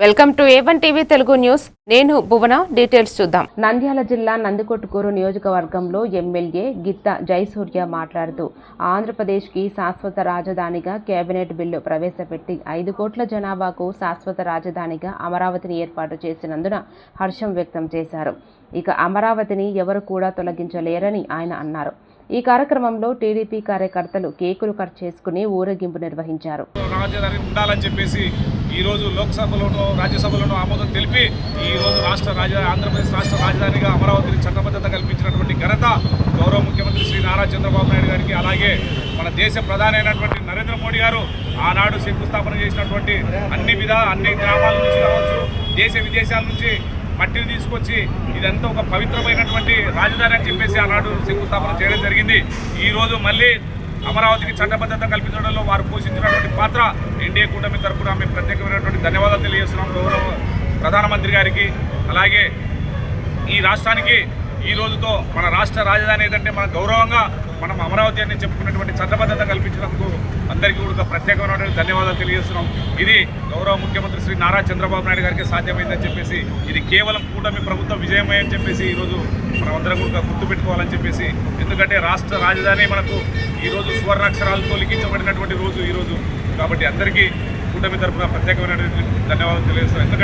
Welcome to A1 TV Telugu news. నేను భువన. Details చూద్దాం. నంద్యాల జిల్లా నందికొట్కూరు నియోజకవర్గంలో ఎమ్మెల్యే గిత్త జయసూర్య మాట్లాడుతూ ఆంధ్రప్రదేశ్కి శాశ్వత రాజధానిగా కేబినెట్ బిల్లు ప్రవేశపెట్టి 5 కోట్ల జనాభాకు శాశ్వత రాజధానిగా అమరావతిని ఏర్పాటు చేసినందున హర్షం వ్యక్తం చేశారు. ఇక అమరావతిని ఎవరు కూడా తొలగించలేరని ఆయన అన్నారు. ఈ కార్యక్రమంలో టీడీపీ కార్యకర్తలు కేకులు కట్ చేసుకుని ఊరేగింపు నిర్వహించారు. రాజధాని ఉండాలని చెప్పేసి ఈ రోజు లోక్సభలోనూ రాజ్యసభలోనూ ఆమోదం తెలిపి ఈ రోజు ఆంధ్రప్రదేశ్ రాష్ట్ర రాజధానిగా అమరావతిని చట్టబద్ధత కల్పించినటువంటి ఘనత గౌరవ ముఖ్యమంత్రి శ్రీ నారా చంద్రబాబు నాయుడు గారికి, అలాగే మన దేశ ప్రధాని అయినటువంటి నరేంద్ర మోడీ గారు ఆనాడు శంకుస్థాపన చేసినటువంటి అన్ని గ్రామాల నుంచి కావచ్చు, దేశ విదేశాల నుంచి మట్టిని తీసుకొచ్చి ఇదంతా ఒక పవిత్రమైనటువంటి రాజధాని అని చెప్పేసి ఆనాడు శంకుస్థాపన చేయడం జరిగింది. ఈరోజు మళ్ళీ అమరావతికి చట్టబద్ధత కల్పించడంలో వారు పోషించినటువంటి పాత్ర ఎన్డీఏ కూటమి తరఫున మేము ప్రత్యేకమైనటువంటి ధన్యవాదాలు తెలియజేస్తున్నాం గౌరవ ప్రధానమంత్రి గారికి. అలాగే ఈ రాష్ట్రానికి ఈ రోజుతో మన రాష్ట్ర రాజధాని ఏదంటే మన గౌరవంగా మనం అమరావతి అని చెప్పుకున్నటువంటి చట్టబద్ధత కల్పించినందుకు అందరికీ కూడా ప్రత్యేకమైనటువంటి ధన్యవాదాలు తెలియజేస్తున్నాం. ఇది గౌరవ ముఖ్యమంత్రి శ్రీ నారా చంద్రబాబు నాయుడు గారికి సాధ్యమైందని చెప్పేసి, ఇది కేవలం కూటమి ప్రభుత్వ విజయమే అని చెప్పేసి ఈరోజు మనం అందరం కూడా గుర్తుపెట్టుకోవాలని చెప్పేసి, ఎందుకంటే రాష్ట్ర రాజధాని మనకు ఈరోజు సువర్ణాక్షరాలతో లిఖించబడినటువంటి రోజు ఈరోజు. కాబట్టి అందరికీ కూటమి తరఫున ప్రత్యేకమైనటువంటి ధన్యవాదాలు తెలియజేస్తున్నాం. ఎందుకంటే